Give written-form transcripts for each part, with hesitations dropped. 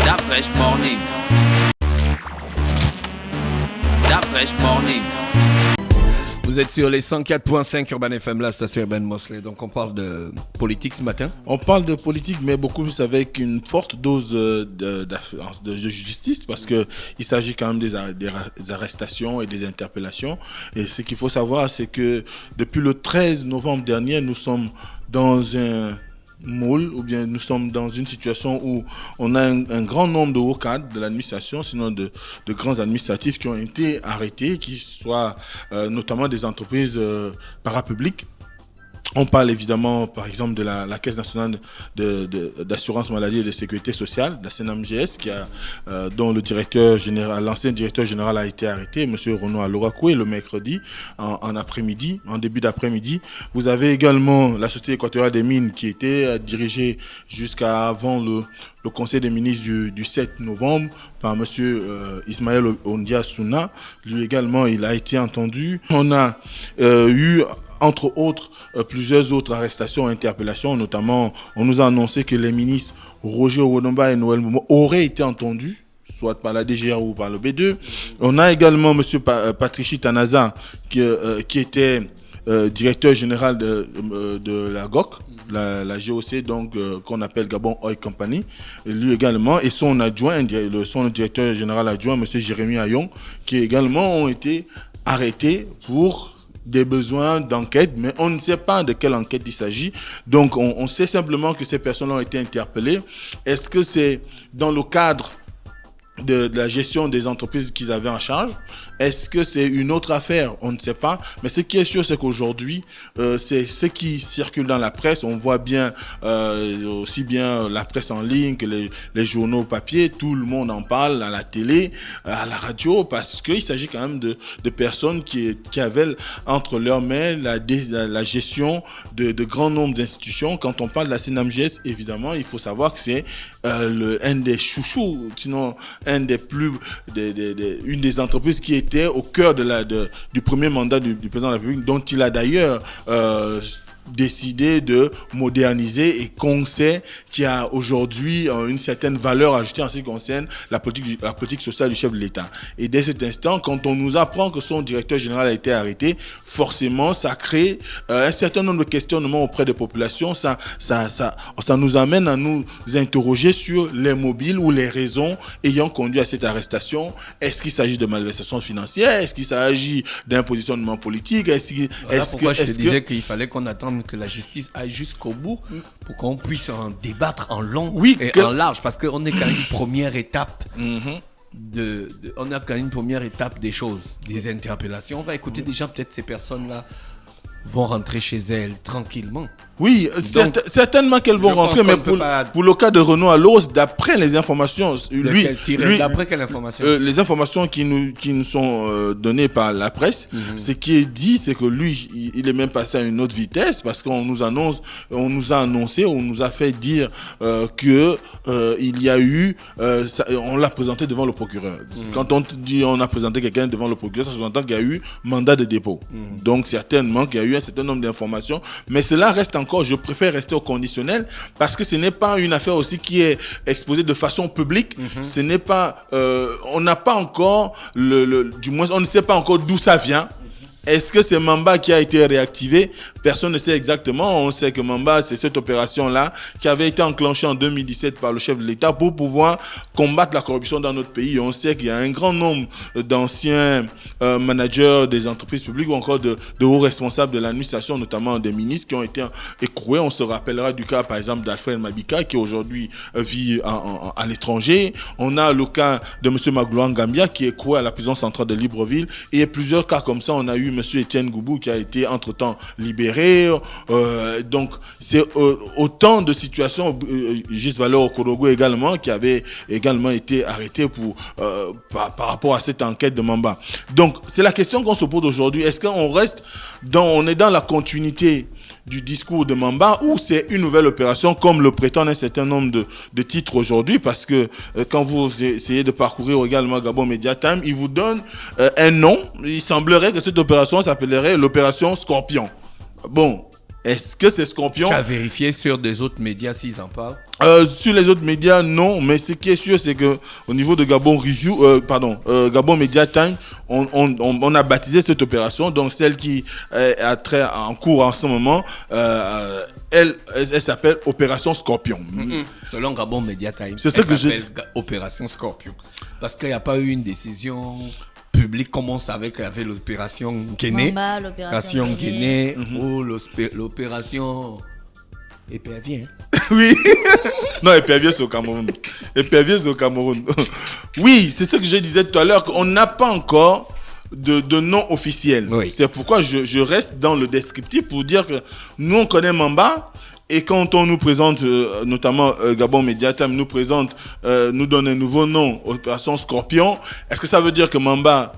That fresh morning. That fresh morning. Vous êtes sur les 104.5 Urban FM, la station Urban Mosley. Donc on parle de politique ce matin. On parle de politique, mais beaucoup plus avec une forte dose de justice, parce que il s'agit quand même des arrestations et des interpellations. Et ce qu'il faut savoir, c'est que depuis le 13 novembre dernier, nous sommes dans un moule, ou bien nous sommes dans une situation où on a un grand nombre de hauts cadres de l'administration, sinon de grands administratifs qui ont été arrêtés, qui soient notamment des entreprises parapubliques. On parle évidemment, par exemple, de la Caisse nationale d'assurance maladie et de sécurité sociale, la CNAMGS, dont l'ancien directeur général a été arrêté, M. Renaud Alorakoué, le mercredi, en début d'après-midi. Vous avez également la Société équatoriale des mines qui était dirigée jusqu'à avant le Conseil des ministres du 7 novembre par M. Ismaël Ondia Souna. Lui également, il a été entendu. On a eu, entre autres, plusieurs autres arrestations et interpellations. Notamment, on nous a annoncé que les ministres Roger Owonomba et Noël Momo auraient été entendus, soit par la DGR ou par le B2. On a également M. Patrici Tanaza, qui était directeur général de la GOC, la GOC, donc qu'on appelle Gabon Oil Company. Et lui également, et son adjoint, son directeur général adjoint, M. Jérémy Ayon, qui également ont été arrêtés pour des besoins d'enquête, mais on ne sait pas de quelle enquête il s'agit. Donc on sait simplement que ces personnes ont été interpellées. Est-ce que c'est dans le cadre de la gestion des entreprises qu'ils avaient en charge? Est-ce que c'est une autre affaire? On ne sait pas. Mais ce qui est sûr, c'est qu'aujourd'hui, c'est ce qui circule dans la presse. On voit bien, aussi bien la presse en ligne que les journaux papier. Tout le monde en parle à la télé, à la radio, parce qu'il s'agit quand même de personnes qui avaient entre leurs mains la gestion de grands nombres d'institutions. Quand on parle de la CNAMGS, évidemment, il faut savoir que c'est un des chouchous, sinon une des entreprises qui était au cœur du premier mandat du président de la République, dont il a d'ailleurs décidé de moderniser et qu'on sait qu'il y a aujourd'hui une certaine valeur ajoutée en ce qui concerne la politique sociale du chef de l'État. Et dès cet instant, quand on nous apprend que son directeur général a été arrêté, forcément, ça crée un certain nombre de questionnements auprès des populations. Ça nous amène à nous interroger sur les mobiles ou les raisons ayant conduit à cette arrestation. Est-ce qu'il s'agit de malversation financière? Est-ce qu'il s'agit d'un positionnement politique? Pourquoi je te disais qu'il fallait qu'on attende que la justice aille jusqu'au bout pour qu'on puisse en débattre en long et en large, parce qu'on est quand même une première étape on a quand même une première étape des choses, des interpellations. On va écouter déjà, peut-être ces personnes-là vont rentrer chez elles tranquillement. Oui, certainement qu'elles vont rentrer, mais pour le cas de Renaud Allos, d'après les informations, d'après quelle information? Les informations qui nous sont données par la presse, ce qui est dit, c'est que lui, il est même passé à une autre vitesse, parce qu'on nous a annoncé, on nous a fait dire que il y a eu, on l'a présenté devant le procureur. Quand on dit on a présenté quelqu'un devant le procureur, ça sous-entend qu'il y a eu mandat de dépôt. Donc certainement qu'il y a eu un certain nombre d'informations, mais cela reste encore, je préfère rester au conditionnel, parce que ce n'est pas une affaire aussi qui est exposée de façon publique. Ce n'est pas, on n'a pas encore du moins on ne sait pas encore d'où ça vient. Est-ce que c'est Mamba qui a été réactivé? Personne ne sait exactement. On sait que Mamba, c'est cette opération-là qui avait été enclenchée en 2017 par le chef de l'État pour pouvoir combattre la corruption dans notre pays. On sait qu'il y a un grand nombre d'anciens managers des entreprises publiques ou encore de hauts responsables de l'administration, notamment des ministres, qui ont été écroués. On se rappellera du cas, par exemple, d'Alfred Mabika, qui aujourd'hui vit à l'étranger. On a le cas de M. Magloan Gambia, qui est écroué à la prison centrale de Libreville. Et plusieurs cas comme ça. On a eu M. Etienne Goubou qui a été entre-temps libéré. Donc, c'est autant de situations. Juste Valeur Okorogo également, qui avait également été arrêté par rapport à cette enquête de Mamba. Donc, c'est la question qu'on se pose aujourd'hui. Est-ce qu'on on est dans la continuité du discours de Mamba, ou c'est une nouvelle opération comme le prétendent un certain nombre de titres aujourd'hui, parce que quand vous essayez de parcourir également Gabon Media Time, il vous donne un nom. Il semblerait que cette opération s'appellerait l'opération Scorpion. Bon, Est-ce que ces scorpions... Tu as vérifié sur des autres médias s'ils en parlent? Sur les autres médias, non, mais ce qui est sûr, c'est que au niveau de Gabon Gabon Media Time, on a baptisé cette opération, donc celle qui est en cours en ce moment, elle s'appelle Opération Scorpion. Selon Gabon Media Time, c'est ça que s'appelle Opération Scorpion, parce qu'il n'y a pas eu une décision publique comme on savait qu'il y avait l'opération Guinée, l'opération Guinée ou l'opération Épervier. Oui. Non, Épervier, c'est au Cameroun. Oui, c'est ce que je disais tout à l'heure, qu'on n'a pas encore de nom officiel. Oui. C'est pourquoi je reste dans le descriptif pour dire que nous, on connaît Mamba. Et quand on nous présente, notamment Gabon Media Time nous présente, nous donne un nouveau nom, Opération Scorpion, est-ce que ça veut dire que Mamba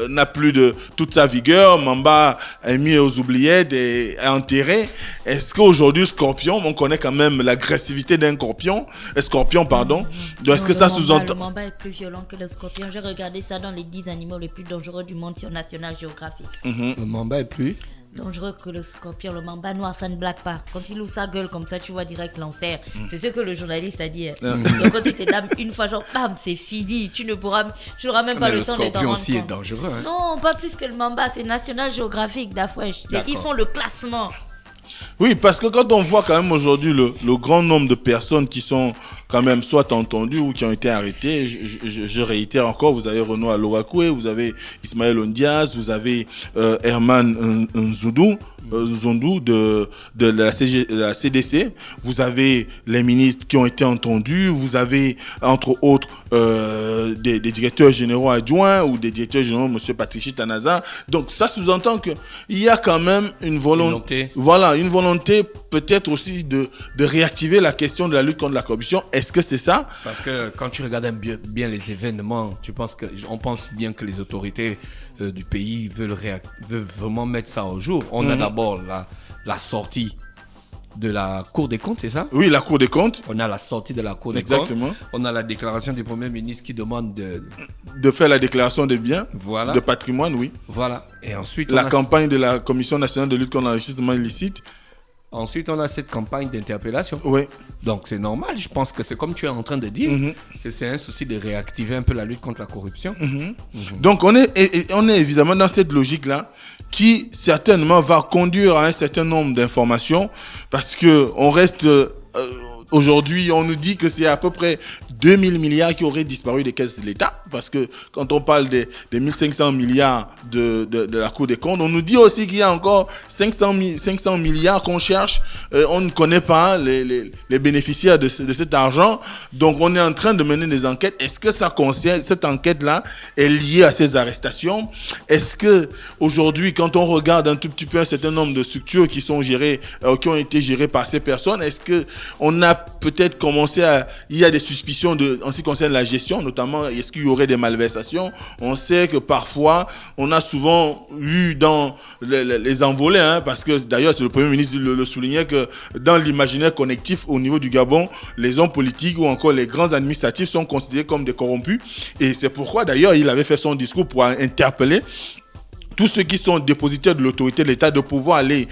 n'a plus de toute sa vigueur, Mamba est mis aux oubliettes et est enterré? Est-ce qu'aujourd'hui Scorpion, on connaît quand même l'agressivité d'un scorpion, pardon. Donc, est-ce que ça sous-entend... Le Mamba est plus violent que le scorpion. J'ai regardé ça dans les 10 animaux les plus dangereux du monde sur National Geographic. Le Mamba est plus dangereux que le scorpion. Le Mamba noir, ça ne blague pas. Quand il ouvre sa gueule comme ça, tu vois direct l'enfer. C'est ce que le journaliste a dit. Donc quand tu t'édames une fois, genre, bam, c'est fini. Tu n'auras même pas le temps de t'en rendre compte. Le scorpion aussi est dangereux. Hein? Non, pas plus que le Mamba. C'est National Geographic d'Afresh. Ils font le classement. Oui, parce que quand on voit quand même aujourd'hui le grand nombre de personnes qui sont quand même soit entendues ou qui ont été arrêtées, je réitère encore, vous avez Renaud Alorakoué, vous avez Ismaël Ondias, vous avez Herman Zondu de la CDC, vous avez les ministres qui ont été entendus, vous avez entre autres des directeurs généraux adjoints ou des directeurs généraux, monsieur Patrici Tanaza. Donc ça sous-entend qu'il y a quand même une volonté. Voilà, une volonté peut-être aussi de réactiver la question de la lutte contre la corruption. Est-ce que c'est ça? Parce que quand tu regardes bien les événements, on pense bien que les autorités du pays veulent vraiment mettre ça au jour. On a d'abord la sortie de la Cour des comptes, c'est ça? Oui, la Cour des comptes. On a la sortie de la Cour des comptes. Exactement. On a la déclaration du Premier ministre qui demande de faire la déclaration des biens, voilà, de patrimoine, oui. Voilà. Et ensuite, la campagne de la Commission nationale de lutte contre l'enrichissement illicite. Ensuite, on a cette campagne d'interpellation. Oui. Donc, c'est normal. Je pense que c'est comme tu es en train de dire, que c'est un souci de réactiver un peu la lutte contre la corruption. Donc, on est évidemment dans cette logique-là qui, certainement, va conduire à un certain nombre d'informations parce que on reste... aujourd'hui, on nous dit que c'est à peu près 2000 milliards qui auraient disparu des caisses de l'État. Parce que quand on parle des 1500 milliards de la Cour des comptes, on nous dit aussi qu'il y a encore 500 milliards qu'on cherche. On ne connaît pas les bénéficiaires de cet argent. Donc, on est en train de mener des enquêtes. Est-ce que ça concerne, cette enquête-là est liée à ces arrestations? Est-ce que aujourd'hui, quand on regarde un tout petit peu un certain nombre de structures qui sont gérées, qui ont été gérées par ces personnes, est-ce que on a peut-être commencé il y a des suspicions en ce qui concerne la gestion, notamment est-ce qu'il y aurait des malversations? On sait que parfois on a souvent eu dans les envolées, parce que d'ailleurs c'est le Premier ministre le soulignait que dans l'imaginaire connectif au niveau du Gabon, les hommes politiques ou encore les grands administratifs sont considérés comme des corrompus, et c'est pourquoi d'ailleurs il avait fait son discours pour interpeller tous ceux qui sont dépositaires de l'autorité de l'État de pouvoir aller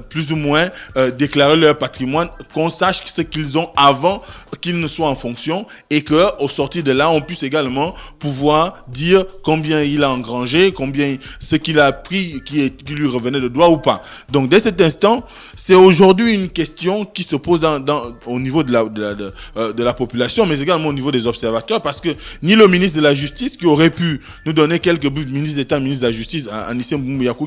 plus ou moins déclarer leur patrimoine, qu'on sache ce qu'ils ont avant qu'ils ne soient en fonction, et qu'au sortir de là, on puisse également pouvoir dire combien il a engrangé, combien ce qu'il a pris qui lui revenait de droit ou pas. Donc dès cet instant, c'est aujourd'hui une question qui se pose au niveau de la population, mais également au niveau des observateurs, parce que ni le ministre de la Justice qui aurait pu nous donner quelques buts, ministre d'État, ministre de la Justice, Anissé Mouyakou,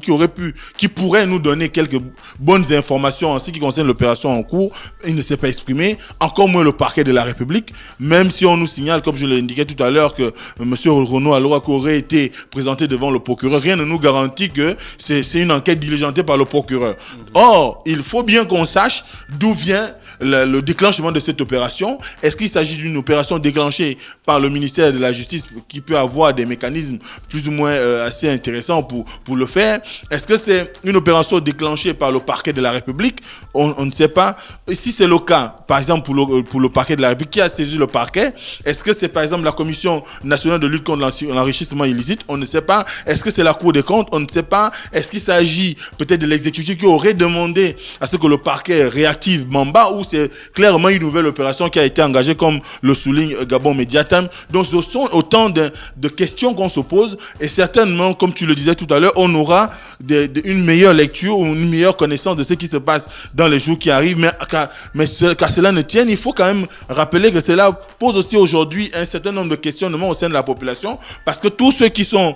qui pourrait nous donner quelques bonnes informations en ce qui concerne l'opération en cours, il ne s'est pas exprimé, encore moins le parquet de la République, même si on nous signale, comme je l'ai indiqué tout à l'heure, que M. Renaud Alorakoué aurait été présenté devant le procureur. Rien ne nous garantit que c'est une enquête diligentée par le procureur. Or, il faut bien qu'on sache d'où vient le déclenchement de cette opération? Est-ce qu'il s'agit d'une opération déclenchée par le ministère de la Justice qui peut avoir des mécanismes plus ou moins assez intéressants pour le faire? Est-ce que c'est une opération déclenchée par le parquet de la République? On ne sait pas. Et si c'est le cas, par exemple pour le parquet de la République, qui a saisi le parquet? Est-ce que c'est par exemple la Commission nationale de lutte contre l'enrichissement illicite? On ne sait pas. Est-ce que c'est la Cour des comptes? On ne sait pas. Est-ce qu'il s'agit peut-être de l'exécutif qui aurait demandé à ce que le parquet réactive Mamba, ou c'est clairement une nouvelle opération qui a été engagée comme le souligne Gabon Media Time? Donc ce sont autant de questions qu'on se pose, et certainement, comme tu le disais tout à l'heure, on aura une meilleure lecture ou une meilleure connaissance de ce qui se passe dans les jours qui arrivent. Mais qu'à cela ne tienne, il faut quand même rappeler que cela pose aussi aujourd'hui un certain nombre de questionnements au sein de la population, parce que tous ceux qui sont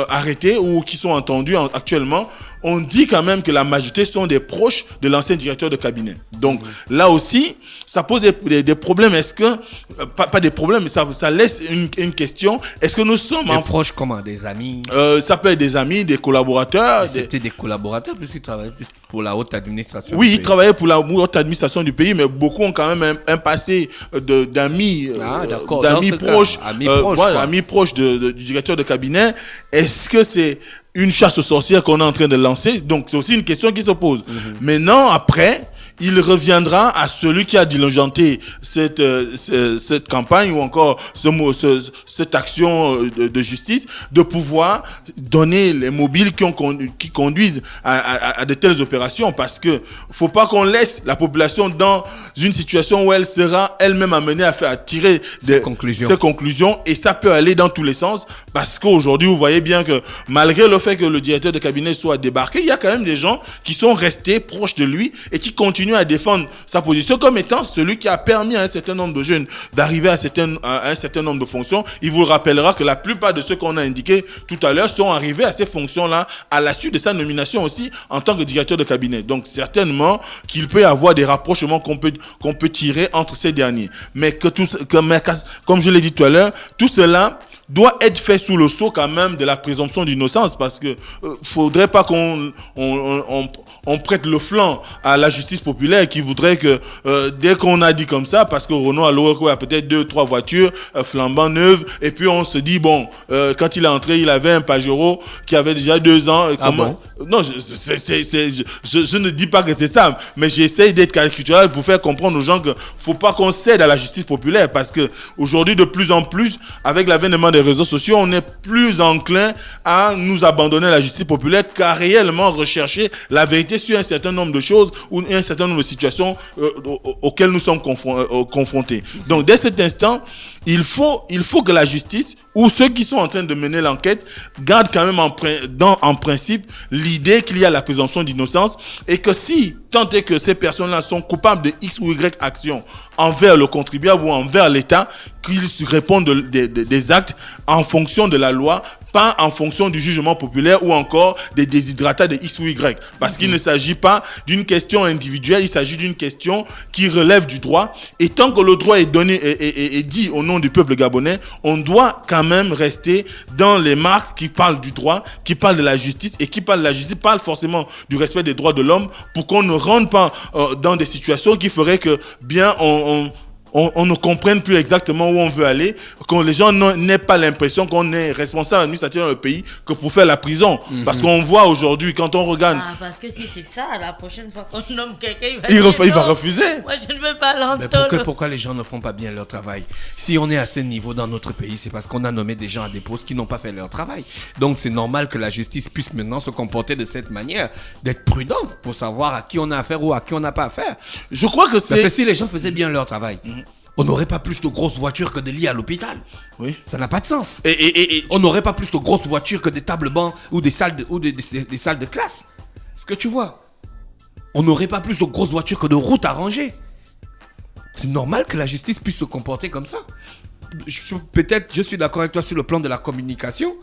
arrêtés ou qui sont entendus actuellement, on dit quand même que la majorité sont des proches de l'ancien directeur de cabinet. Donc là aussi, ça pose des problèmes. Est-ce que, pas des problèmes, mais ça laisse une question. Est-ce que nous sommes... Des proches comment? Des amis? Ça peut être des amis, des collaborateurs. C'était des collaborateurs, puisqu'ils travaillaient pour la haute administration. Oui, ils travaillaient pour la haute administration du pays, mais beaucoup ont quand même un passé d'amis, d'amis proches, amis proches du directeur de cabinet. Est-ce que c'est une chasse aux sorcières qu'on est en train de lancer? Donc c'est aussi une question qui se pose. Maintenant, après, il reviendra à celui qui a diligenté cette campagne ou encore cette action de justice de pouvoir donner les mobiles qui conduisent à de telles opérations, parce que faut pas qu'on laisse la population dans une situation où elle sera elle-même amenée à tirer ses conclusions, et ça peut aller dans tous les sens, parce qu'aujourd'hui vous voyez bien que malgré le fait que le directeur de cabinet soit débarqué, il y a quand même des gens qui sont restés proches de lui et qui continuent à défendre sa position comme étant celui qui a permis à un certain nombre de jeunes d'arriver à un certain nombre de fonctions. Il vous rappellera que la plupart de ceux qu'on a indiqués tout à l'heure sont arrivés à ces fonctions-là à la suite de sa nomination aussi en tant que directeur de cabinet. Donc certainement qu'il peut y avoir des rapprochements qu'on peut tirer entre ces derniers. Mais comme je l'ai dit tout à l'heure, tout cela doit être fait sous le sceau quand même de la présomption d'innocence, parce que faudrait pas qu'on prête le flanc à la justice populaire qui voudrait que dès qu'on a dit comme ça, parce que Renaud Aloroko a peut-être 2-3 voitures flambant neuves, et puis on se dit bon, quand il est entré, il avait un Pajero qui avait déjà 2 ans. Bon? Non, je ne dis pas que c'est ça, mais j'essaye d'être caricatural pour faire comprendre aux gens que faut pas qu'on cède à la justice populaire, parce que aujourd'hui, de plus en plus, avec l'avènement des réseaux sociaux, on est plus enclin à nous abandonner à la justice populaire qu'à réellement rechercher la vérité sur un certain nombre de choses ou un certain nombre de situations auxquelles nous sommes confrontés. Donc, dès cet instant, il faut que la justice ou ceux qui sont en train de mener l'enquête gardent quand même en principe l'idée qu'il y a la présomption d'innocence, et que si tant est que ces personnes-là sont coupables de X ou Y actions envers le contribuable ou envers l'État, qu'ils répondent des actes en fonction de la loi, pas en fonction du jugement populaire ou encore des déshydratats de X ou Y. Parce qu'il ne s'agit pas d'une question individuelle, il s'agit d'une question qui relève du droit. Et tant que le droit est donné et dit au nom du peuple gabonais, on doit quand même rester dans les marques qui parlent du droit, qui parlent de la justice, et qui parlent de la justice parlent forcément du respect des droits de l'homme, pour qu'on ne rentre pas dans des situations qui feraient que bien on ne comprenne plus exactement où on veut aller, que les gens n'aient pas l'impression qu'on est responsable administratif dans le pays que pour faire la prison. Parce qu'on voit aujourd'hui, quand on regarde... Ah, parce que si c'est ça, la prochaine fois qu'on nomme quelqu'un, il va refuser. Moi, je ne veux pas l'entendre. Mais pourquoi les gens ne font pas bien leur travail? Si on est à ce niveau dans notre pays, c'est parce qu'on a nommé des gens à des postes qui n'ont pas fait leur travail. Donc c'est normal que la justice puisse maintenant se comporter de cette manière, d'être prudent pour savoir à qui on a affaire ou à qui on n'a pas affaire. Je crois que c'est... Parce que si les gens faisaient bien leur travail, on n'aurait pas plus de grosses voitures que des lits à l'hôpital. Oui. Ça n'a pas de sens. Et on n'aurait pas plus de grosses voitures que des tables bancs ou des salles des salles de classe. Est-ce que tu vois? On n'aurait pas plus de grosses voitures que de routes à ranger. C'est normal que la justice puisse se comporter comme ça. Peut-être je suis d'accord avec toi sur le plan de la communication.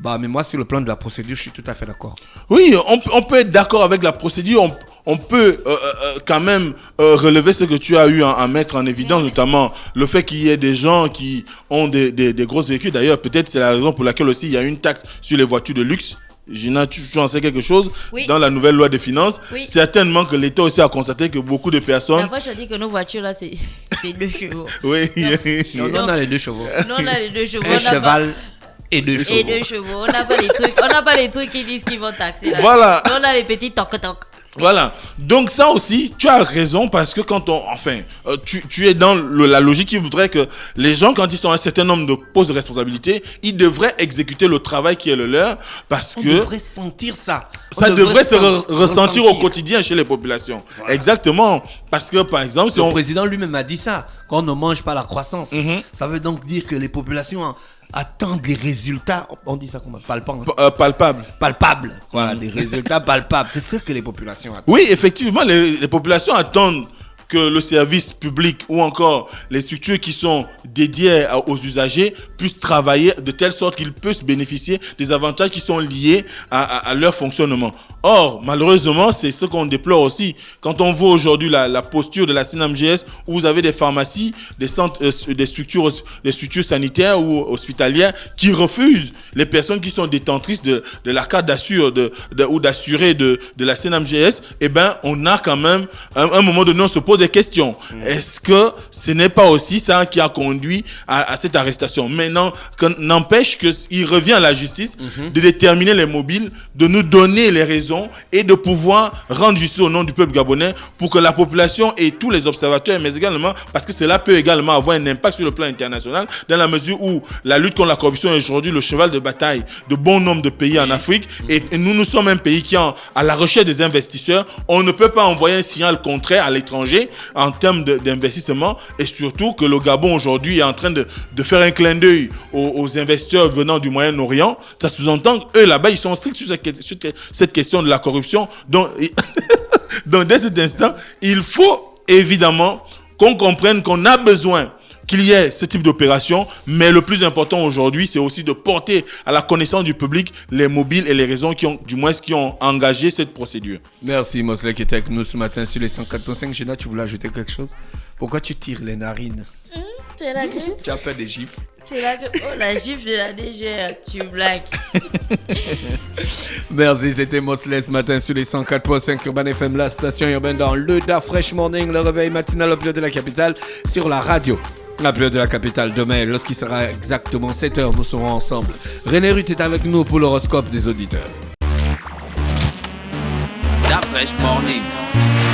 Mais moi sur le plan de la procédure, je suis tout à fait d'accord. Oui, on peut être d'accord avec la procédure. On peut quand même relever ce que tu as eu à mettre en évidence, notamment le fait qu'il y ait des gens qui ont des gros véhicules. D'ailleurs, peut-être c'est la raison pour laquelle aussi il y a une taxe sur les voitures de luxe Gina, tu en sais quelque chose? Oui. Dans la nouvelle loi des finances, Oui. certainement que l'État aussi a constaté que beaucoup de personnes... La fois, je dis que nos voitures, là, c'est 2 chevaux. Oui. Non, on a les 2 chevaux. Nous, on a les 2 chevaux. Un cheval et 2 chevaux. Et 2 chevaux. On n'a pas les trucs qui disent qu'ils vont taxer. Là. Voilà. Nous, on a les petits toc-toc. Voilà. Donc ça aussi, tu as raison parce que quand tu es dans la logique qui voudrait que les gens, quand ils sont à un certain nombre de postes de responsabilité, ils devraient exécuter le travail qui est le leur parce On que devrait sentir ça. ça devrait se ressentir au quotidien chez les populations. Voilà. Exactement. Parce que par exemple, si le président lui-même a dit ça, qu'on ne mange pas la croissance. Ça veut donc dire que les populations attendent des résultats, on dit ça comment? Palpables. Voilà, des résultats palpables. C'est ce que les populations attendent. Oui, effectivement, les populations attendent que le service public ou encore les structures qui sont dédiées aux usagers puissent travailler de telle sorte qu'ils puissent bénéficier des avantages qui sont liés à leur fonctionnement. Or, malheureusement, c'est ce qu'on déplore aussi. Quand on voit aujourd'hui la posture de la CNAMGS, où vous avez des pharmacies, des centres, des structures sanitaires ou hospitalières qui refusent les personnes qui sont détentrices de la carte ou d'assurés de la CNAMGS, eh ben, on a quand même, à un moment donné, on se pose des questions. Est-ce que ce n'est pas aussi ça qui a conduit à cette arrestation? Maintenant, n'empêche qu'il revient à la justice de déterminer les mobiles, de nous donner les raisons et de pouvoir rendre justice au nom du peuple gabonais pour que la population et tous les observateurs, mais également parce que cela peut également avoir un impact sur le plan international dans la mesure où la lutte contre la corruption est aujourd'hui le cheval de bataille de bon nombre de pays en Afrique et nous sommes un pays qui est à la recherche des investisseurs. On ne peut pas envoyer un signal contraire à l'étranger en termes d'investissement et surtout que le Gabon aujourd'hui est en train de faire un clin d'œil aux investisseurs venant du Moyen-Orient. Ça sous-entend qu'eux là-bas ils sont stricts sur cette question de la corruption. Donc dès cet instant, il faut évidemment qu'on comprenne qu'on a besoin qu'il y ait ce type d'opération, mais le plus important aujourd'hui, c'est aussi de porter à la connaissance du public les mobiles et les raisons qui ont engagé cette procédure. Merci Mosley qui était avec nous ce matin sur les 104.5. Gina, tu voulais ajouter quelque chose? Pourquoi tu tires les narines? C'est la griffe. Tu as fait des gifles. C'est la gifle de la DGR, tu blagues. Merci, c'était Mosley ce matin sur les 104.5 Urban FM, la station urbaine dans le Da Fresh Morning, le réveil matinal au plus de la capitale sur la radio. La plus de la capitale demain, lorsqu'il sera exactement 7h, nous serons ensemble. René Ruth est avec nous pour l'horoscope des auditeurs. Da Fresh Morning.